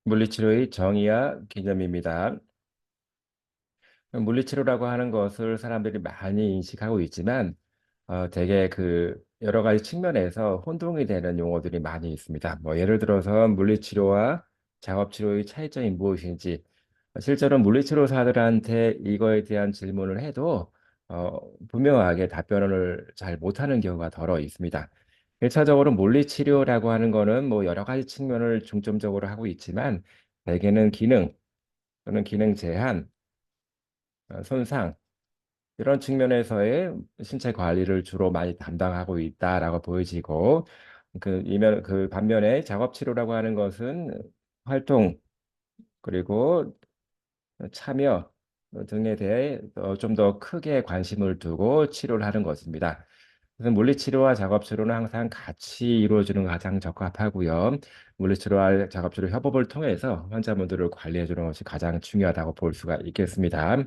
물리치료의 정의와 개념입니다. 물리치료라고 하는 것을 사람들이 많이 인식하고 있지만 되게 여러 가지 측면에서 혼동이 되는 용어들이 많이 있습니다. 뭐 예를 들어서 물리치료와 작업치료의 차이점이 무엇인지 실제로 물리치료사들한테 이거에 대한 질문을 해도 어, 분명하게 답변을 잘 못하는 경우가 더러 있습니다. 1차적으로 물리치료라고 하는 거는 뭐 여러 가지 측면을 중점적으로 하고 있지만 대개는 기능 또는 기능 제한, 손상 이런 측면에서의 신체 관리를 주로 많이 담당하고 있다라고 보여지고 그 반면에 작업 치료라고 하는 것은 활동 그리고 참여 등에 대해 좀 더 크게 관심을 두고 치료를 하는 것입니다. 그래서 물리치료와 작업치료는 항상 같이 이루어지는 게 가장 적합하고요. 물리치료와 작업치료 협업을 통해서 환자분들을 관리해 주는 것이 가장 중요하다고 볼 수가 있겠습니다.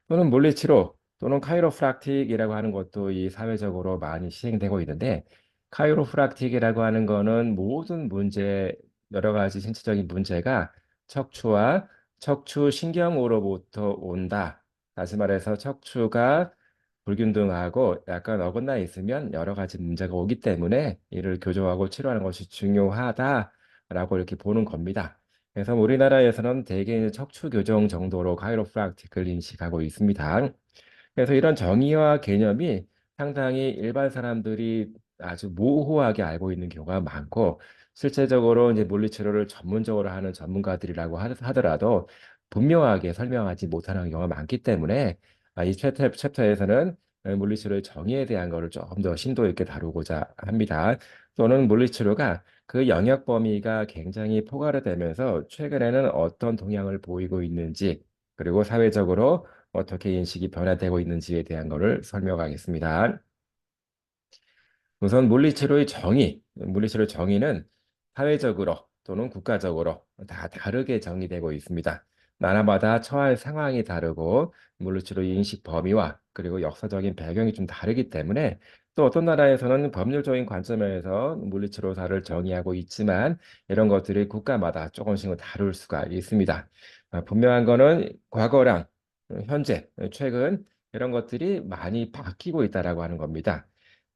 또는 물리치료 또는 카이로프락틱이라고 하는 것도 이 사회적으로 많이 시행되고 있는데 카이로프락틱이라고 하는 거는 모든 문제 여러 가지 신체적인 문제가 척추와 척추 신경으로부터 온다. 다시 말해서 척추가 불균등하고 약간 어긋나 있으면 여러 가지 문제가 오기 때문에 이를 교정하고 치료하는 것이 중요하다라고 이렇게 보는 겁니다. 그래서 우리나라에서는 대개 이제 척추 교정 정도로 카이로프락틱을 인식하고 있습니다. 그래서 이런 정의와 개념이 상당히 일반 사람들이 아주 모호하게 알고 있는 경우가 많고 실제적으로 이제 물리치료를 전문적으로 하는 전문가들이라고 하더라도 분명하게 설명하지 못하는 경우가 많기 때문에 이 챕터에서는 물리치료의 정의에 대한 거를 조금 더 심도 있게 다루고자 합니다. 또는 물리치료가 그 영역 범위가 굉장히 포괄화되면서 최근에는 어떤 동향을 보이고 있는지 그리고 사회적으로 어떻게 인식이 변화되고 있는지에 대한 것을 설명하겠습니다. 우선 물리치료의 정의는 사회적으로 또는 국가적으로 다 다르게 정의되고 있습니다. 나라마다 처할 상황이 다르고 물리치료의 인식 범위와 그리고 역사적인 배경이 좀 다르기 때문에 또 어떤 나라에서는 법률적인 관점에서 물리치료사를 정의하고 있지만 이런 것들이 국가마다 조금씩은 다를 수가 있습니다. 분명한 거는 과거랑 현재, 최근 이런 것들이 많이 바뀌고 있다라고 하는 겁니다.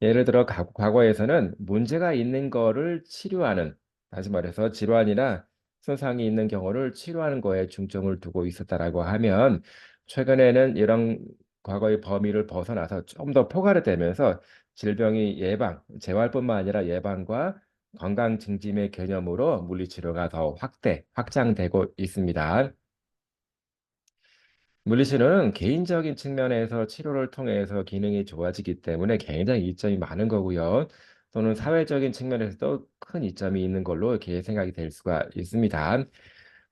예를 들어 과거에서는 문제가 있는 거를 치료하는, 다시 말해서 질환이나 손상이 있는 경우를 치료하는 거에 중점을 두고 있었다라고 하면 최근에는 이런 과거의 범위를 벗어나서 좀 더 포괄화되면서 질병이 재활뿐만 아니라 예방과 건강 증진의 개념으로 물리치료가 더 확장되고 있습니다. 물리치료는 개인적인 측면에서 치료를 통해서 기능이 좋아지기 때문에 굉장히 이점이 많은 거고요. 또는 사회적인 측면에서도 큰 이점이 있는 걸로 이렇게 생각이 될 수가 있습니다.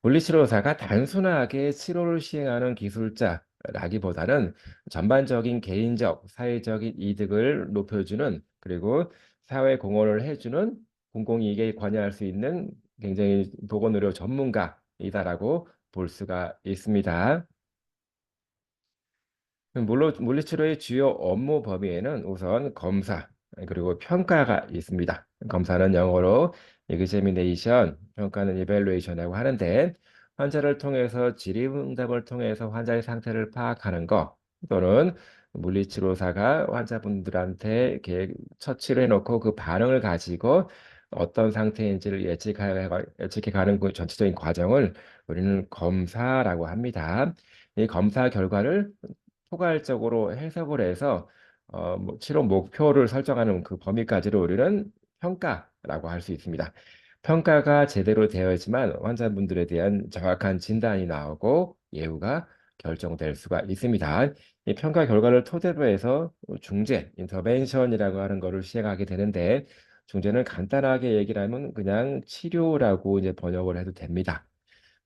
물리치료사가 단순하게 치료를 시행하는 기술자라기보다는 전반적인 개인적, 사회적인 이득을 높여주는 그리고 사회 공헌을 해주는 공공이익에 관여할 수 있는 굉장히 보건의료 전문가이다라고 볼 수가 있습니다. 물리치료의 주요 업무 범위에는 우선 검사, 그리고 평가가 있습니다. 검사는 영어로 examination, 평가는 evaluation이라고 하는데, 환자를 통해서 질의응답을 통해서 환자의 상태를 파악하는 것, 또는 물리치료사가 환자분들한테 이렇게 처치를 해놓고 그 반응을 가지고 어떤 상태인지를 예측해 가는 그 전체적인 과정을 우리는 검사라고 합니다. 이 검사 결과를 포괄적으로 해석을 해서 뭐 치료 목표를 설정하는 그 범위까지를 우리는 평가라고 할 수 있습니다. 평가가 제대로 되어야지만 환자분들에 대한 정확한 진단이 나오고 예후가 결정될 수가 있습니다. 이 평가 결과를 토대로 해서 중재, 인터벤션이라고 하는 것을 시행하게 되는데 중재는 간단하게 얘기를 하면 그냥 치료라고 이제 번역을 해도 됩니다.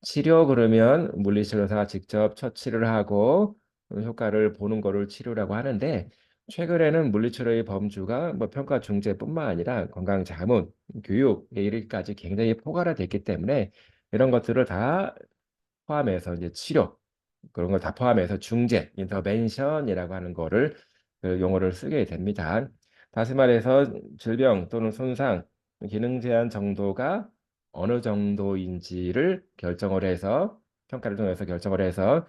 치료 그러면 물리치료사가 직접 처치를 하고 효과를 보는 거를 치료라고 하는데 최근에는 물리치료의 범주가 뭐 평가 중재뿐만 아니라 건강 자문, 교육에 이르기까지 굉장히 포괄화됐기 때문에 이런 것들을 다 포함해서 이제 치료 그런 걸 다 포함해서 중재, 인터벤션이라고 하는 거를 그 용어를 쓰게 됩니다. 다시 말해서 질병 또는 손상, 기능 제한 정도가 어느 정도인지를 결정을 해서 평가를 통해서 결정을 해서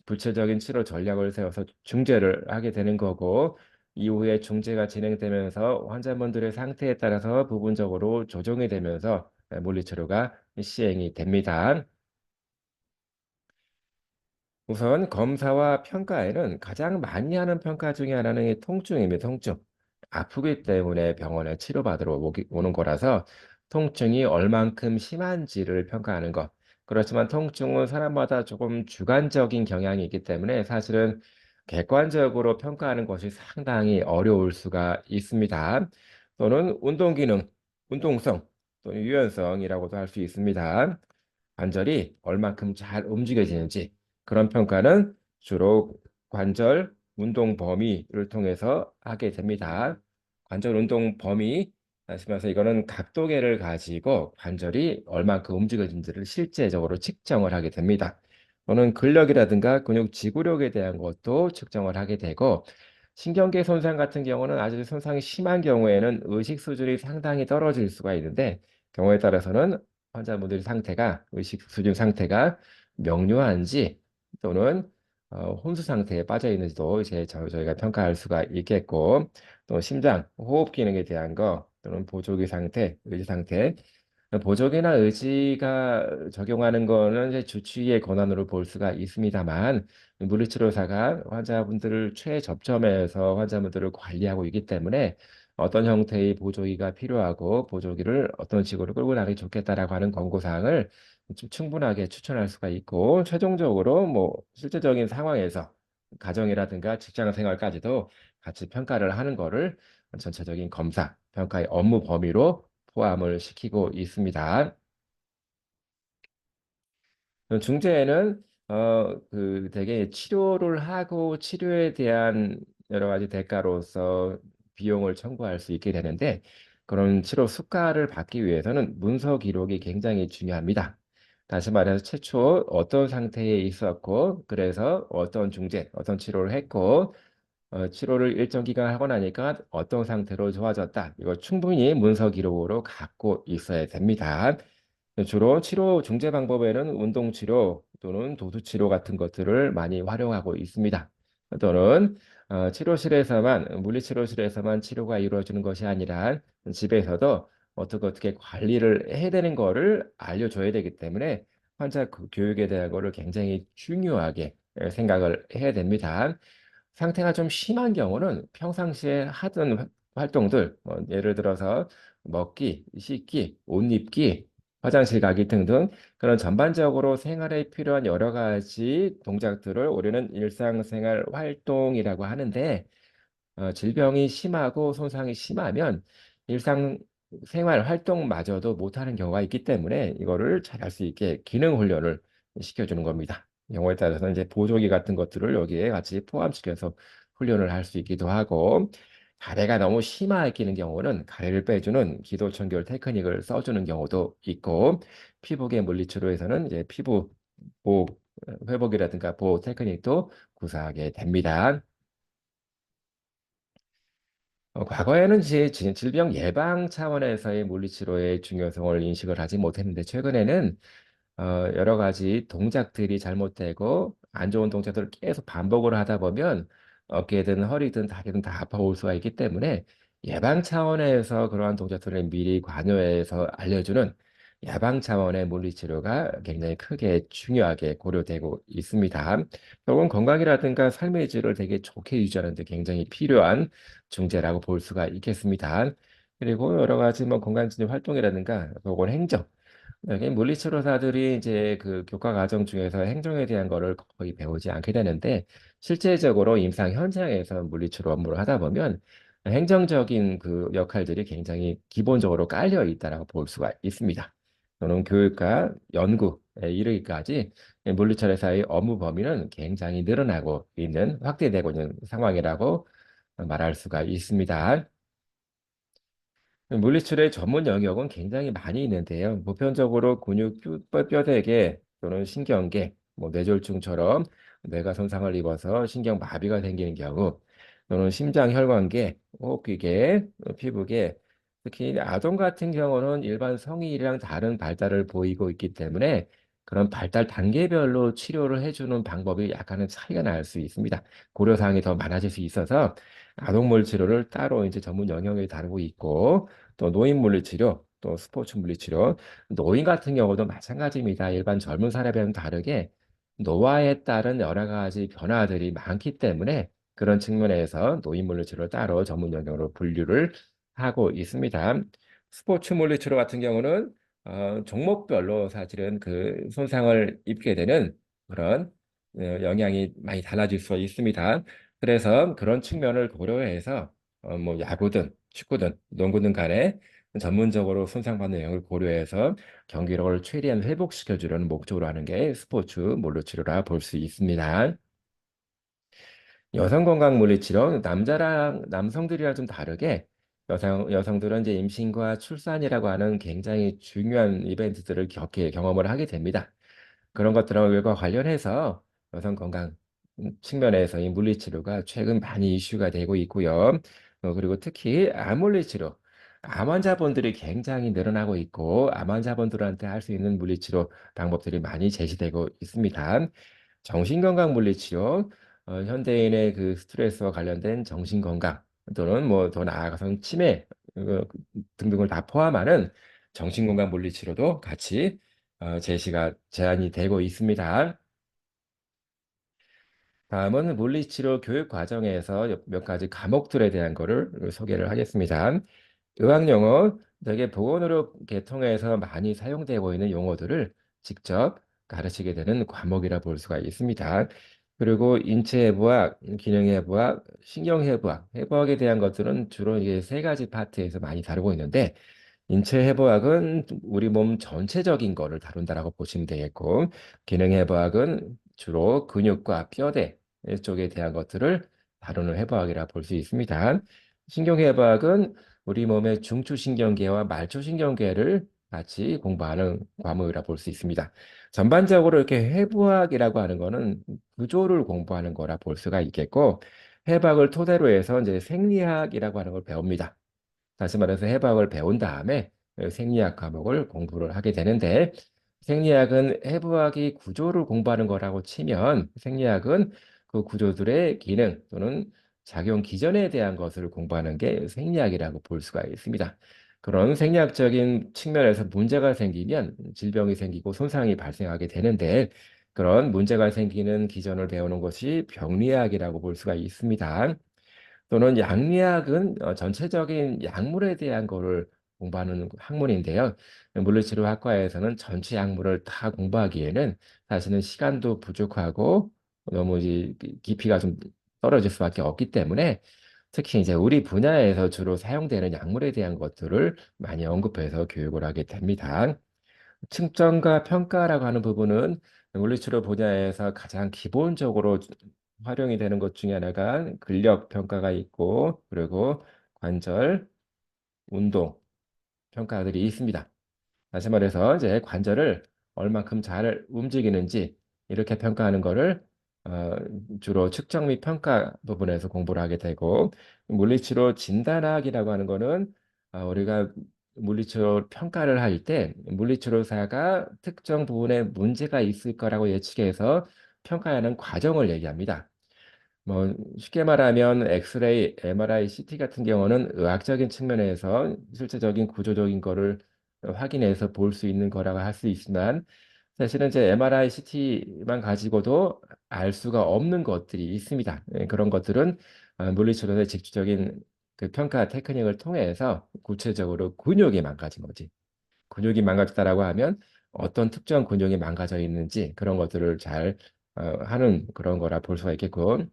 구체적인 치료 전략을 세워서 중재를 하게 되는 거고 이후에 중재가 진행되면서 환자분들의 상태에 따라서 부분적으로 조정이 되면서 물리치료가 시행이 됩니다. 우선 검사와 평가에는 가장 많이 하는 평가 중에 하나는 이 통증입니다. 통증. 아프기 때문에 병원에 치료받으러 오는 거라서 통증이 얼만큼 심한지를 평가하는 것. 그렇지만 통증은 사람마다 조금 주관적인 경향이 있기 때문에 사실은 객관적으로 평가하는 것이 상당히 어려울 수가 있습니다. 또는 운동 기능, 운동성, 또는 유연성이라고도 할 수 있습니다. 관절이 얼만큼 잘 움직여지는지 그런 평가는 주로 관절 운동 범위를 통해서 하게 됩니다. 관절 운동 범위, 다시 말해서 이거는 각도계를 가지고 관절이 얼만큼 움직여진지를 실제적으로 측정을 하게 됩니다. 또는 근력이라든가 근육 지구력에 대한 것도 측정을 하게 되고 신경계 손상 같은 경우는 아주 손상이 심한 경우에는 의식 수준이 상당히 떨어질 수가 있는데 경우에 따라서는 환자분들의 상태가 의식 수준 상태가 명료한지 또는 혼수 상태에 빠져 있는지도 이제 저희가 평가할 수가 있겠고 또 심장, 호흡 기능에 대한 거 또는 보조기 상태, 의지 상태 보조기나 의지가 적용하는 거는 이제 주치의의 권한으로 볼 수가 있습니다만 물리치료사가 환자분들을 최접점에서 환자분들을 관리하고 있기 때문에 어떤 형태의 보조기가 필요하고 보조기를 어떤 식으로 끌고 나가기 좋겠다라고 하는 권고사항을 좀 충분하게 추천할 수가 있고 최종적으로 뭐 실제적인 상황에서 가정이라든가 직장 생활까지도 같이 평가를 하는 거를 전체적인 검사, 평가의 업무 범위로 포함을 시키고 있습니다. 중재에는 되게 치료를 하고 치료에 대한 여러 가지 대가로서 비용을 청구할 수 있게 되는데 그런 치료 수가를 받기 위해서는 문서 기록이 굉장히 중요합니다. 다시 말해서 최초 어떤 상태에 있었고 그래서 어떤 중재, 어떤 치료를 했고 치료를 일정 기간 하고 나니까 어떤 상태로 좋아졌다. 이거 충분히 문서 기록으로 갖고 있어야 됩니다. 주로 치료 중재 방법에는 운동 치료 또는 도수 치료 같은 것들을 많이 활용하고 있습니다. 또는 치료실에서만 물리치료실에서만 치료가 이루어지는 것이 아니라 집에서도 어떻게 관리를 해야 되는 거를 알려줘야 되기 때문에 환자 교육에 대한 거를 굉장히 중요하게 생각을 해야 됩니다. 상태가 좀 심한 경우는 평상시에 하던 활동들, 뭐 예를 들어서 먹기, 씻기, 옷 입기, 화장실 가기 등등 그런 전반적으로 생활에 필요한 여러 가지 동작들을 우리는 일상생활 활동이라고 하는데 질병이 심하고 손상이 심하면 일상생활 활동마저도 못하는 경우가 있기 때문에 이거를 잘할 수 있게 기능 훈련을 시켜주는 겁니다. 경우에 따라서는 이제 보조기 같은 것들을 여기에 같이 포함시켜서 훈련을 할 수 있기도 하고 가래가 너무 심하게 는 경우는 가래를 빼주는 기도청결 테크닉을 써주는 경우도 있고 피부계 물리치료에서는 이제 피부 보호 회복이라든가 보호 테크닉도 구사하게 됩니다. 과거에는 이제 질병 예방 차원에서의 물리치료의 중요성을 인식을 하지 못했는데 최근에는 여러 가지 동작들이 잘못되고 안 좋은 동작들을 계속 반복을 하다 보면 어깨든 허리든 다리든 다 아파올 수가 있기 때문에 예방 차원에서 그러한 동작들을 미리 관여해서 알려주는 예방 차원의 물리치료가 굉장히 크게 중요하게 고려되고 있습니다. 결국은 건강이라든가 삶의 질을 되게 좋게 유지하는 데 굉장히 필요한 중재라고 볼 수가 있겠습니다. 그리고 여러 가지 뭐 건강진흥 활동이라든가 혹은 행정 여기 물리치료사들이 이제 그 교과 과정 중에서 행정에 대한 거를 거의 배우지 않게 되는데 실제적으로 임상 현장에서 물리치료 업무를 하다 보면 행정적인 그 역할들이 굉장히 기본적으로 깔려 있다라고 볼 수가 있습니다. 또는 교육과 연구에 이르기까지 물리치료사의 업무 범위는 굉장히 늘어나고 있는 확대되고 있는 상황이라고 말할 수가 있습니다. 물리치료의 전문 영역은 굉장히 많이 있는데요. 보편적으로 근육 뼈대계 또는 신경계, 뭐 뇌졸중처럼 뇌가 손상을 입어서 신경 마비가 생기는 경우 또는 심장 혈관계, 호흡기계, 피부계 특히 아동 같은 경우는 일반 성인이랑 다른 발달을 보이고 있기 때문에 그런 발달 단계별로 치료를 해주는 방법이 약간은 차이가 날 수 있습니다. 고려사항이 더 많아질 수 있어서 아동 물리치료를 따로 이제 전문 영역을 다루고 있고 또 노인 물리치료, 또 스포츠 물리치료, 노인 같은 경우도 마찬가지입니다. 일반 젊은 사람과는 다르게 노화에 따른 여러 가지 변화들이 많기 때문에 그런 측면에서 노인 물리치료를 따로 전문 영역으로 분류를 하고 있습니다. 스포츠 물리치료 같은 경우는 종목별로 사실은 그 손상을 입게 되는 그런 영향이 많이 달라질 수 있습니다. 그래서 그런 측면을 고려해서 뭐 야구든 축구든 농구든 간에 전문적으로 손상받는 영역을 고려해서 경기력을 최대한 회복시켜 주려는 목적으로 하는 게 스포츠 물리치료라 볼 수 있습니다. 여성 건강 물리치료 남자랑 남성들이랑 좀 다르게 여성들은 이제 임신과 출산이라고 하는 굉장히 중요한 이벤트들을 경험을 하게 됩니다. 그런 것들과 관련해서 여성 건강 측면에서 이 물리치료가 최근 많이 이슈가 되고 있고요. 그리고 특히 암 물리치료, 암 환자분들이 굉장히 늘어나고 있고 암 환자분들한테 할 수 있는 물리치료 방법들이 많이 제시되고 있습니다. 정신건강 물리치료, 현대인의 그 스트레스와 관련된 정신건강 또는 뭐 더 나아가서는 치매 등등을 다 포함하는 정신건강 물리치료도 같이 제시가 제한이 되고 있습니다. 다음은 물리치료 교육 과정에서 몇 가지 과목들에 대한 거를 소개를 하겠습니다. 의학용어, 되게 보건의료 계통에서 많이 사용되고 있는 용어들을 직접 가르치게 되는 과목이라 볼 수가 있습니다. 그리고 인체해부학, 기능해부학, 신경해부학, 해부학에 대한 것들은 주로 이게 세 가지 파트에서 많이 다루고 있는데 인체해부학은 우리 몸 전체적인 거를 다룬다라고 보시면 되겠고, 기능해부학은 주로 근육과 뼈대 쪽에 대한 것들을 다루는 해부학이라 볼 수 있습니다. 신경해부학은 우리 몸의 중추신경계와 말초신경계를 같이 공부하는 과목이라 볼 수 있습니다. 전반적으로 이렇게 해부학이라고 하는 거는 구조를 공부하는 거라 볼 수가 있겠고, 해부학을 토대로 해서 이제 생리학이라고 하는 걸 배웁니다. 다시 말해서 해부학을 배운 다음에 생리학 과목을 공부를 하게 되는데 생리학은 해부학이 구조를 공부하는 거라고 치면 생리학은 그 구조들의 기능 또는 작용 기전에 대한 것을 공부하는 게 생리학이라고 볼 수가 있습니다. 그런 생리학적인 측면에서 문제가 생기면 질병이 생기고 손상이 발생하게 되는데 그런 문제가 생기는 기전을 배우는 것이 병리학이라고 볼 수가 있습니다. 또는 양리학은 전체적인 약물에 대한 거를 공부하는 학문인데요. 물리치료학과에서는 전체 약물을 다 공부하기에는 사실은 시간도 부족하고 너무 이제 깊이가 좀 떨어질 수밖에 없기 때문에 특히 이제 우리 분야에서 주로 사용되는 약물에 대한 것들을 많이 언급해서 교육을 하게 됩니다. 측정과 평가라고 하는 부분은 물리치료 분야에서 가장 기본적으로 활용이 되는 것 중에 하나가 근력 평가가 있고 그리고 관절, 운동 평가들이 있습니다. 다시 말해서 이제 관절을 얼만큼 잘 움직이는지 이렇게 평가하는 거를 어, 주로 측정 및 평가 부분에서 공부를 하게 되고 물리치료 진단학이라고 하는 거는 우리가 물리치료 평가를 할 때 물리치료사가 특정 부분에 문제가 있을 거라고 예측해서 평가하는 과정을 얘기합니다. 뭐 쉽게 말하면 엑스레이, MRI, CT 같은 경우는 의학적인 측면에서 실제적인 구조적인 거를 확인해서 볼 수 있는 거라고 할 수 있지만 사실은 이제 MRI, CT만 가지고도 알 수가 없는 것들이 있습니다. 그런 것들은 물리치료의 직접적인 그 평가 테크닉을 통해서 구체적으로 근육이 망가진 거지. 근육이 망가졌다라고 하면 어떤 특정 근육이 망가져 있는지 그런 것들을 잘 하는 그런 거라 볼 수가 있겠고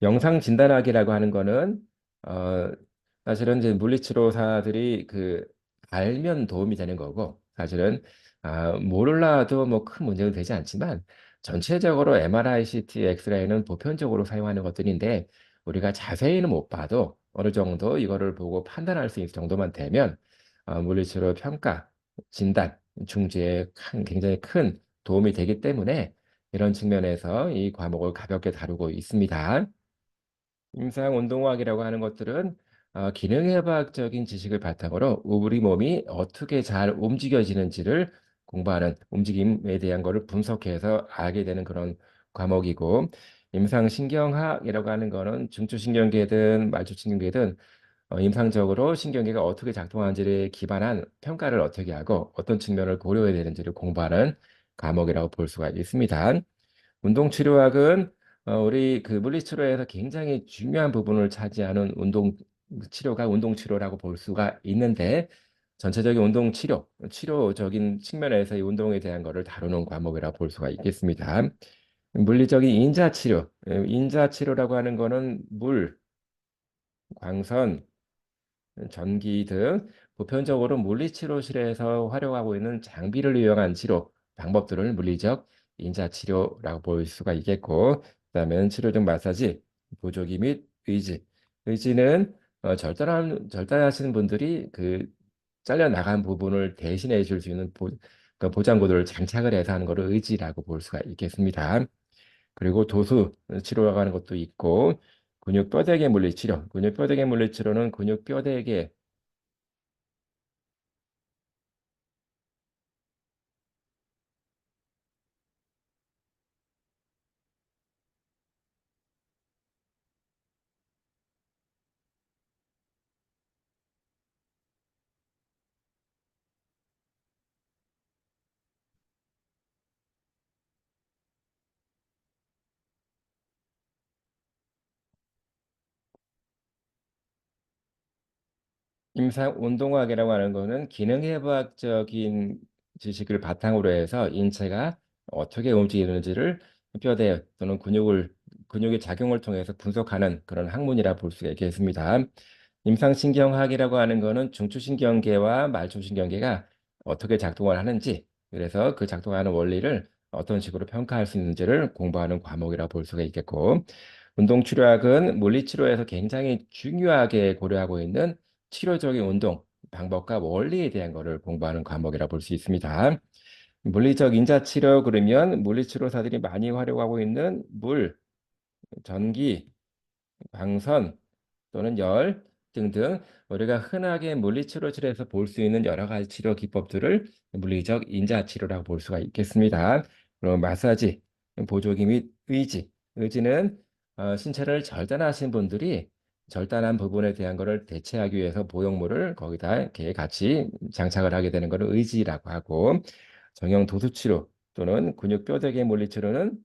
영상 진단학이라고 하는 거는 어 사실은 이제 물리치료사들이 그 알면 도움이 되는 거고 사실은 몰라도 뭐 큰 문제는 되지 않지만 전체적으로 MRI, CT, 엑스레이는 보편적으로 사용하는 것들인데 우리가 자세히는 못 봐도 어느 정도 이거를 보고 판단할 수 있을 정도만 되면 물리치료 평가, 진단, 중지에 굉장히 큰 도움이 되기 때문에 이런 측면에서 이 과목을 가볍게 다루고 있습니다. 임상운동학이라고 하는 것들은 기능의학적인 지식을 바탕으로 우리 몸이 어떻게 잘 움직여지는지를 공부하는 움직임에 대한 거를 분석해서 알게 되는 그런 과목이고 임상신경학이라고 하는 거는 중추신경계든 말초신경계든 임상적으로 신경계가 어떻게 작동하는지를 기반한 평가를 어떻게 하고 어떤 측면을 고려해야 되는지를 공부하는 과목이라고 볼 수가 있습니다. 운동치료학은 우리 그 물리치료에서 굉장히 중요한 부분을 차지하는 운동 치료가 운동치료라고 볼 수가 있는데 전체적인 운동치료, 치료적인 측면에서 이 운동에 대한 것을 다루는 과목이라고 볼 수가 있겠습니다. 물리적인 인자치료, 인자치료라고 하는 거는 물, 광선, 전기 등 보편적으로 물리치료실에서 활용하고 있는 장비를 이용한 치료 방법들을 물리적 인자치료라고 볼 수가 있겠고, 그다음에 치료적 마사지, 보조기 및 의지. 의지는 절단하시는 분들이 그 잘려 나간 부분을 대신해 줄 수 있는 그 보장구들을 장착을 해서 하는 것을 의지라고 볼 수가 있겠습니다. 그리고 도수 치료라고 하는 것도 있고, 근육뼈대개 물리치료. 근육뼈대개 물리치료는 근육뼈대개 임상 운동학이라고 하는 거는 기능해부학적인 지식을 바탕으로 해서 인체가 어떻게 움직이는지를 뼈대 또는 근육의 작용을 통해서 분석하는 그런 학문이라 볼 수가 있겠습니다. 임상신경학이라고 하는 거는 중추신경계와 말초신경계가 어떻게 작동을 하는지, 그래서 그 작동하는 원리를 어떤 식으로 평가할 수 있는지를 공부하는 과목이라 볼 수가 있겠고, 운동치료학은 물리치료에서 굉장히 중요하게 고려하고 있는 치료적인 운동 방법과 원리에 대한 것을 공부하는 과목이라 볼 수 있습니다. 물리적 인자치료 그러면 물리치료사들이 많이 활용하고 있는 물, 전기, 광선 또는 열 등등 우리가 흔하게 물리치료실에서 볼 수 있는 여러 가지 치료 기법들을 물리적 인자치료라고 볼 수가 있겠습니다. 그리고 마사지, 보조기 및 의지. 의지는 신체를 절단하신 분들이 절단한 부분에 대한 것을 대체하기 위해서 보형물을 거기다 이렇게 같이 장착을 하게 되는 것을 의지라고 하고 정형 도수치료 또는 근육뼈대개 물리치료는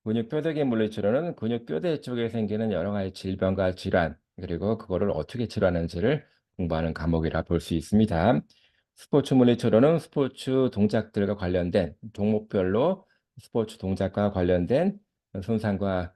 근육뼈대개 물리치료는 근육뼈대 쪽에 생기는 여러 가지 질병과 질환, 그리고 그거를 어떻게 치료하는지를 공부하는 과목이라 볼 수 있습니다. 스포츠 물리치료는 스포츠 동작들과 관련된 종목별로 스포츠 동작과 관련된 손상과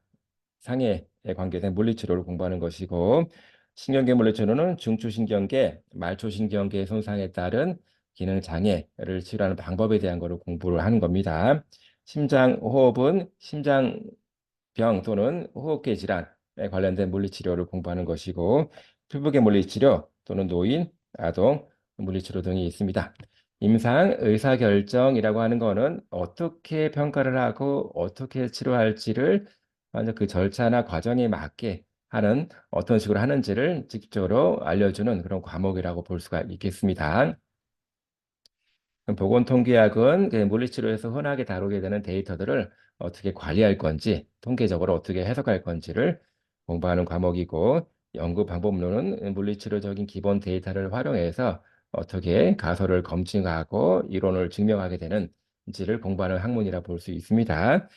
상해에 관계된 물리치료를 공부하는 것이고, 신경계 물리치료는 중추신경계, 말초신경계 손상에 따른 기능 장애를 치료하는 방법에 대한 것을 공부를 하는 겁니다. 심장호흡은 심장병 또는 호흡기 질환에 관련된 물리치료를 공부하는 것이고, 피부계 물리치료 또는 노인, 아동 물리치료 등이 있습니다. 임상 의사결정이라고 하는 거는 어떻게 평가를 하고 어떻게 치료할지를 완전 그 절차나 과정에 맞게 하는 어떤 식으로 하는지를 직접적으로 알려주는 그런 과목이라고 볼 수가 있겠습니다. 보건통계학은 그 물리치료에서 흔하게 다루게 되는 데이터들을 어떻게 관리할 건지, 통계적으로 어떻게 해석할 건지를 공부하는 과목이고, 연구 방법론은 물리치료적인 기본 데이터를 활용해서 어떻게 가설을 검증하고 이론을 증명하게 되는지를 공부하는 학문이라 볼 수 있습니다.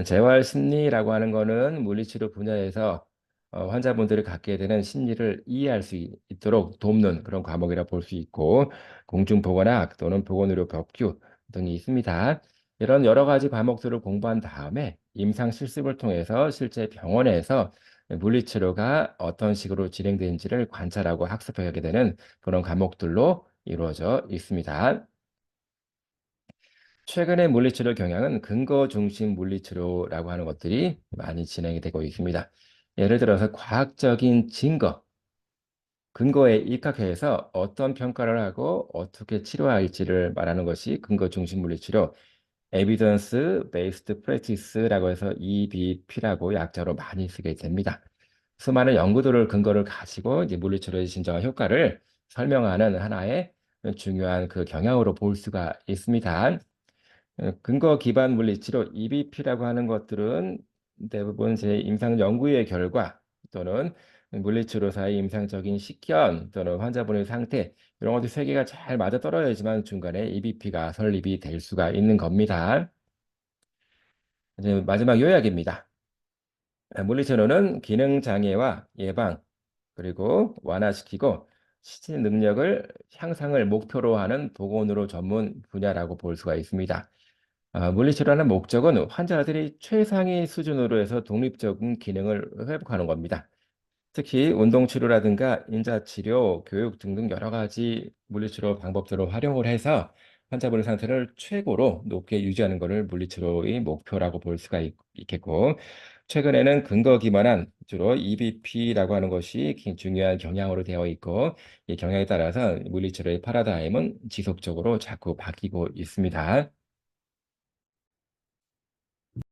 재활 심리라고 하는 거는 물리치료 분야에서 환자분들이 갖게 되는 심리를 이해할 수 있도록 돕는 그런 과목이라 볼 수 있고, 공중보건학 또는 보건의료 법규 등이 있습니다. 이런 여러 가지 과목들을 공부한 다음에 임상 실습을 통해서 실제 병원에서 물리치료가 어떤 식으로 진행되는지를 관찰하고 학습하게 되는 그런 과목들로 이루어져 있습니다. 최근의 물리치료 경향은 근거 중심 물리치료라고 하는 것들이 많이 진행이 되고 있습니다. 예를 들어서 과학적인 근거에 입각해서 어떤 평가를 하고 어떻게 치료할지를 말하는 것이 근거 중심 물리치료, Evidence Based Practice라고 해서 EBP라고 약자로 많이 쓰게 됩니다. 수많은 연구들을 근거를 가지고 이제 물리치료의 진정한 효과를 설명하는 하나의 중요한 그 경향으로 볼 수가 있습니다. 근거 기반 물리치료 EBP라고 하는 것들은 대부분 제 임상 연구의 결과 또는 물리치료사의 임상적인 식견 또는 환자분의 상태 이런 것들 세 개가 잘 맞아떨어야지만 중간에 EBP가 설립이 될 수가 있는 겁니다. 이제 마지막 요약입니다. 물리치료는 기능 장애와 예방 그리고 완화시키고 시체 능력을 향상을 목표로 하는 보건의료 전문 분야라고 볼 수가 있습니다. 물리치료라는 목적은 환자들이 최상의 수준으로 해서 독립적인 기능을 회복하는 겁니다. 특히 운동치료라든가 인자치료, 교육 등등 여러 가지 물리치료 방법들을 활용을 해서 환자분의 상태를 최고로 높게 유지하는 것을 물리치료의 목표라고 볼 수가 있겠고, 최근에는 근거 기반한 주로 EBP라고 하는 것이 중요한 경향으로 되어 있고, 이 경향에 따라서 물리치료의 파라다임은 지속적으로 자꾸 바뀌고 있습니다.